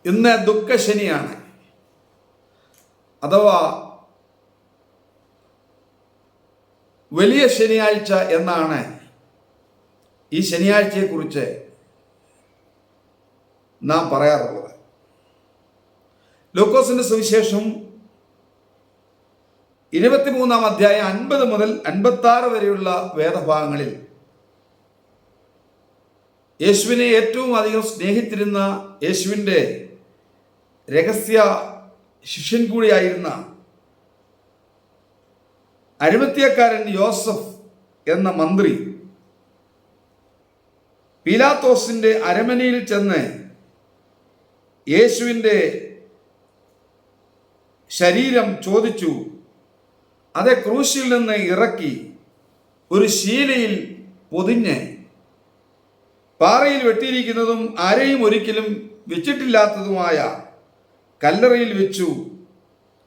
ഇന്ന് ദുഃഖശനിയാണ്, അഥവാ വലിയ ശനിയാഴ്ച എന്നാണ് ഈ ശനിയാഴ്ചയെക്കുറിച്ച് നാം പറയാറുള്ളത്. ലൂക്കോസിന്റെ സുവിശേഷം 23-ാം അധ്യായം 50 മുതൽ 56 വരെയുള്ള വേദഭാഗങ്ങളിൽ യേശുവിനെ ഏറ്റവും അധികം സ്നേഹിച്ചിരുന്ന യേശുവിൻ്റെ രഹസ്യ ശിഷ്യൻ കൂടിയായിരുന്ന അരിമത്യാക്കാരൻ യോസഫ് എന്ന മന്ത്രി പീലാത്തോസിന്റെ അരമനയിൽ ചെന്ന് യേശുവിൻ്റെ ശരീരം ചോദിച്ചു. അത് ക്രൂശിൽ നിന്ന് ഇറക്കി ഒരു ശീലയിൽ പൊതിഞ്ഞ് പാറയിൽ വെട്ടിയിരിക്കുന്നതും ആരെയും ഒരിക്കലും വെച്ചിട്ടില്ലാത്തതുമായ കല്ലറയിൽ വെച്ചു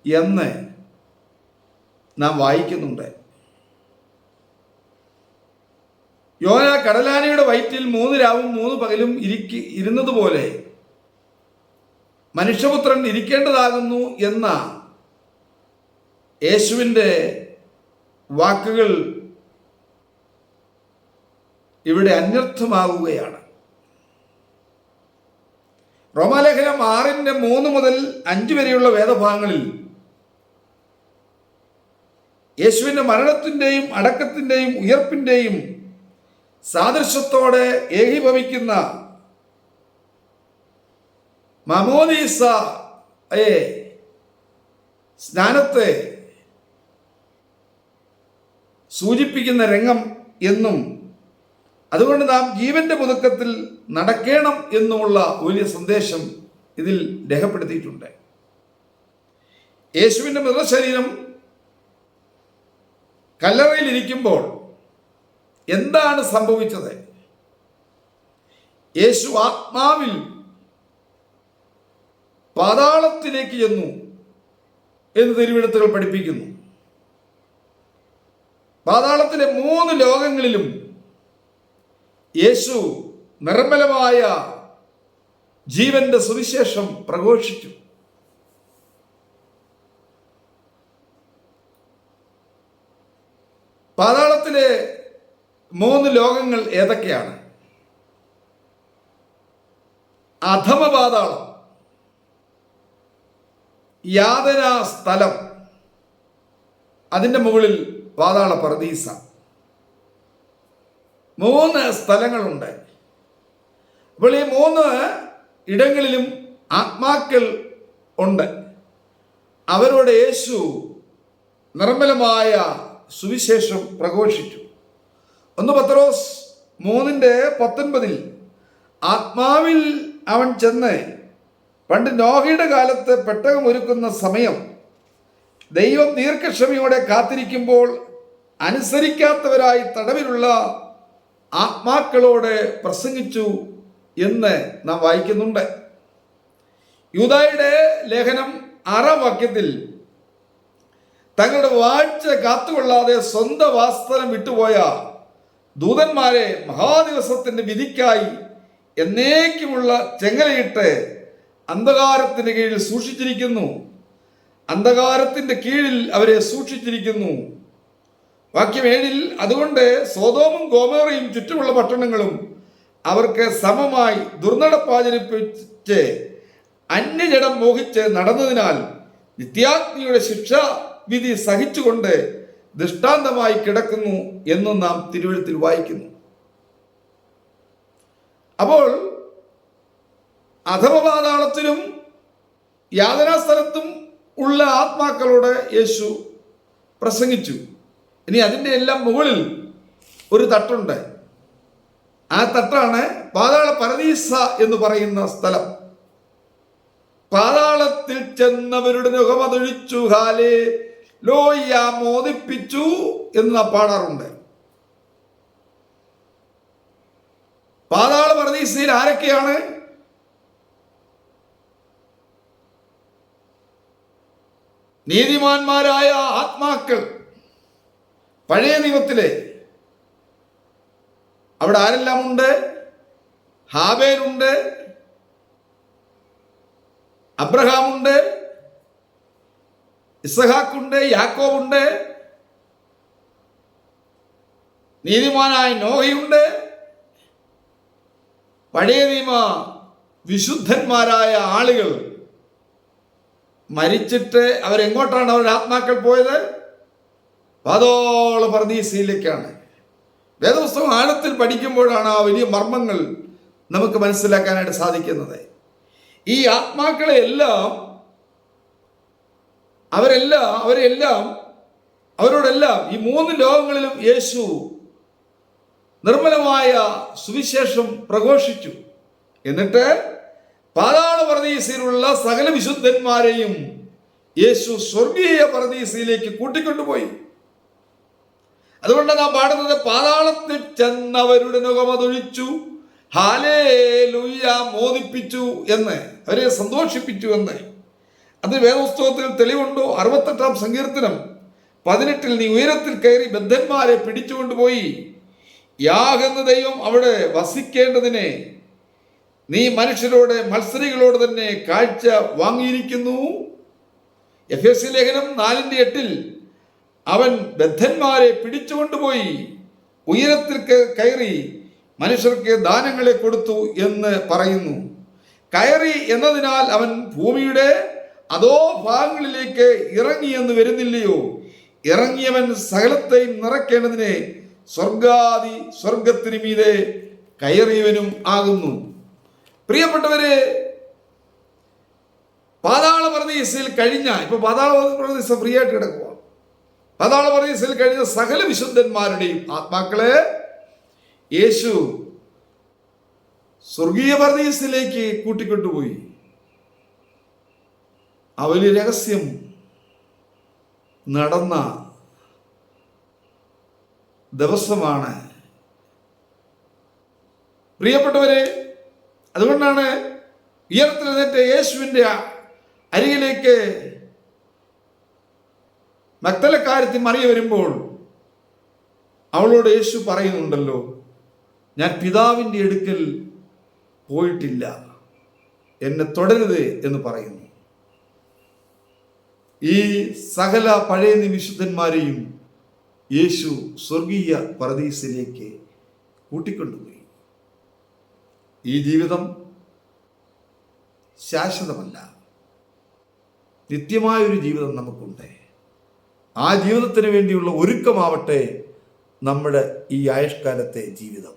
എന്ന് നാം വായിക്കുന്നുണ്ട്. യോന കടലാനയുടെ വയറ്റിൽ 3 രാവും 3 പകലും ഇരുന്നതുപോലെ മനുഷ്യപുത്രൻ ഇരിക്കേണ്ടതാകുന്നു എന്ന യേശുവിൻ്റെ വാക്കുകൾ ഇവിടെ അന്വർത്ഥമാവുകയാണ്. റോമാലേഖനം 6:3 മുതൽ 5 വരെയുള്ള വേദഭാഗങ്ങളിൽ യേശുവിൻ്റെ മരണത്തിൻ്റെയും അടക്കത്തിൻ്റെയും ഉയർപ്പിൻ്റെയും സാദൃശ്യത്തോടെ ഏകീഭവിക്കുന്ന മാമോദീസയെ സ്നാനത്തെ സൂചിപ്പിക്കുന്ന രംഗം എന്നും അതുകൊണ്ട് നാം ജീവന്റെ പുതുക്കത്തിൽ നടക്കണം എന്നുമുള്ള വലിയ സന്ദേശം ഇതിൽ രേഖപ്പെടുത്തിയിട്ടുണ്ട്. യേശുവിൻ്റെ മൃതശരീരം കല്ലറയിലിരിക്കുമ്പോൾ എന്താണ് സംഭവിച്ചത്? യേശു ആത്മാവിൽ പാതാളത്തിലേക്ക് ചെന്നു എന്ന് തിരുവെഴുത്തുകൾ പഠിപ്പിക്കുന്നു. പാതാളത്തിലെ 3 ലോകങ്ങളിലും യേശു നിർമ്മലമായ ജീവന്റെ സുവിശേഷം പ്രഘോഷിച്ചു. പാതാളത്തിലെ 3 ലോകങ്ങൾ ഏതൊക്കെയാണ്? അധമ പാതാളം, യാതനാ സ്ഥലം, അതിൻ്റെ മുകളിൽ പാതാള പറുദീസ. 3 സ്ഥലങ്ങളുണ്ട്. അപ്പോൾ ഈ 3 ഇടങ്ങളിലും ആത്മാക്കൾ ഉണ്ട്. അവരോട് യേശു നിർമ്മലമായ സുവിശേഷം പ്രഘോഷിച്ചു. 1 പത്രോസ് 3:19 ആത്മാവിൽ അവൻ ചെന്ന് പണ്ട് നോഹയുടെ കാലത്ത് പെട്ടകം ഒരുക്കുന്ന സമയം ദൈവം ദീർഘക്ഷമയോടെ കാത്തിരിക്കുമ്പോൾ അനുസരിക്കാത്തവരായി തടവിലുള്ള ആത്മാക്കളോട് പ്രസംഗിച്ചു എന്ന് നാം വായിക്കുന്നുണ്ട്. യൂദായുടെ ലേഖനം 6-ാം വാക്യത്തിൽ തങ്ങളുടെ വാഴ്ച കാത്തുകൊള്ളാതെ സ്വന്തം വാസ്തവം വിട്ടുപോയ ദൂതന്മാരെ മഹാദിവസത്തിന്റെ വിധിക്കായി എന്നേക്കുമുള്ള ചെങ്ങലയിട്ട് അന്ധകാരത്തിന്റെ കീഴിൽ സൂക്ഷിച്ചിരിക്കുന്നു. അന്ധകാരത്തിന്റെ കീഴിൽ അവരെ സൂക്ഷിച്ചിരിക്കുന്നു. വാക്യം 7 അതുകൊണ്ട് സോദോമും ഗോമോറയും ചുറ്റുമുള്ള പട്ടണങ്ങളും അവർക്ക് സമമായി ദുർനടപ്പാചരിപ്പിച്ച് അന്യജടം മോഹിച്ച് നടന്നതിനാൽ നിത്യാഗ്നിയുടെ ശിക്ഷാവിധി സഹിച്ചുകൊണ്ട് ദൃഷ്ടാന്തമായി കിടക്കുന്നു എന്നും നാം തിരുവെഴുത്തിൽ വായിക്കുന്നു. അപ്പോൾ അധമപാതാളത്തിലും യാതനാസ്ഥലത്തും ഉള്ള ആത്മാക്കളോട് യേശു പ്രസംഗിച്ചു. ഇനി അതിൻ്റെ എല്ലാം മുകളിൽ ഒരു തട്ടുണ്ട്. ആ തട്ടാണ് പാതാള പരദീസ എന്ന് പറയുന്ന സ്ഥലം. പാതാളത്തിൽ ചെന്നവരുടെ മുഖമതൊഴിച്ചു ഹാലേ ലോയ്യ മോദിപ്പിച്ചു എന്ന് നാം പാടാറുണ്ട്. പാതാള പരദീസയിൽ ആരൊക്കെയാണ്? നീതിമാന്മാരായ ആത്മാക്കൾ. പഴയ നിയമത്തിലെ അവിടെ ആരെല്ലാം ഉണ്ട്? ഹാബേലുണ്ട്, അബ്രഹാമുണ്ട്, ഇസഹാക്കുണ്ട്, യാക്കോബുണ്ട്, നീതിമാനായ നോഹയുണ്ട്, പഴയ നിയമ വിശുദ്ധന്മാരായ ആളുകൾ മരിച്ചിട്ട് അവരെങ്ങോട്ടാണ് അവരുടെ ആത്മാക്കൾ പോയത്? പാതാള പർദീസയിലേക്കാണ്. വേദപുസ്തകം ആഴത്തിൽ പഠിക്കുമ്പോഴാണ് ആ വലിയ മർമ്മങ്ങൾ നമുക്ക് മനസ്സിലാക്കാനായിട്ട് സാധിക്കുന്നത്. ഈ ആത്മാക്കളെ അവരോടെല്ലാം ഈ 3 ലോകങ്ങളിലും യേശു നിർമ്മലമായ സുവിശേഷം പ്രഘോഷിച്ചു. എന്നിട്ട് പാതാള പർദീസയിലുള്ള സകല വിശുദ്ധന്മാരെയും യേശു സ്വർഗീയ പർദീസയിലേക്ക് കൂട്ടിക്കൊണ്ടുപോയി. അതുകൊണ്ട് നാം പാടുന്നത്, പാതാളത്തിൽ ചെന്നവരുടെ നുകമതൊഴിച്ചു ഹല്ലേലൂയ മോദിപ്പിച്ചു എന്ന്, അവരെ സന്തോഷിപ്പിച്ചു എന്ന്. അത് വേദപുസ്തകത്തിൽ തെളിവുണ്ടോ? 68-ാം സങ്കീർത്തനം 18 നീ ഉയരത്തിൽ കയറി ബദ്ധന്മാരെ പിടിച്ചുകൊണ്ടുപോയി, യാഗെന്ന ദൈവം അവിടെ വസിക്കേണ്ടതിനെ നീ മനുഷ്യരോട് മത്സരികളോട് തന്നെ കാഴ്ച വാങ്ങിയിരിക്കുന്നു. എഫേസ്യ ലേഖനം 4:8 അവൻ ബദ്ധന്മാരെ പിടിച്ചുകൊണ്ടുപോയി ഉയരത്തിൽ കയറി മനുഷ്യർക്ക് ദാനങ്ങളെ കൊടുത്തു എന്ന് പറയുന്നു. കയറി എന്നതിനാൽ അവൻ ഭൂമിയുടെ അതോ ഭാഗങ്ങളിലേക്ക് ഇറങ്ങിയെന്ന് വരുന്നില്ലയോ? ഇറങ്ങിയവൻ സകലത്തെയും നിറയ്ക്കേണ്ടതിനെ സ്വർഗത്തിന് മീതെ കയറിയവനും ആകുന്നു. പ്രിയപ്പെട്ടവരെ, പാതാള പർദീസയിൽ കഴിഞ്ഞ, ഇപ്പൊ പാതാള പർദീസ ഫ്രീ ആയിട്ട് കിടക്കുക, പാതാള പർദീസയിൽ കഴിഞ്ഞ സകല വിശുദ്ധന്മാരുടെയും ആത്മാക്കളെ യേശു സ്വർഗീയ പർദീസയിലേക്ക് കൂട്ടിക്കൊണ്ടുപോയി. ആ വലിയ രഹസ്യം നടന്ന ദിവസമാണ് പ്രിയപ്പെട്ടവരെ. അതുകൊണ്ടാണ് ഉയർത്തെഴുന്നേറ്റ് യേശുവിൻ്റെ അരികിലേക്ക് മഗ്ദലക്കാരത്തി മറിയ വരുമ്പോൾ അവളോട് യേശു പറയുന്നുണ്ടല്ലോ, ഞാൻ പിതാവിൻ്റെ അടുക്കൽ പോയിട്ടില്ല, എന്നെ തുടരുത് എന്ന് പറയുന്നു. ഈ സകല പഴയ വിശുദ്ധന്മാരെയും യേശു സ്വർഗീയ പർദീസയിലേക്ക് കൂട്ടിക്കൊണ്ടുപോയി. ഈ ജീവിതം ശാശ്വതമല്ല, നിത്യമായൊരു ജീവിതം നമുക്കുണ്ട്. ആ ജീവിതത്തിന് വേണ്ടിയുള്ള ഒരുക്കമാവട്ടെ നമ്മുടെ ഈ ആയുഷ്കാലത്തെ ജീവിതം.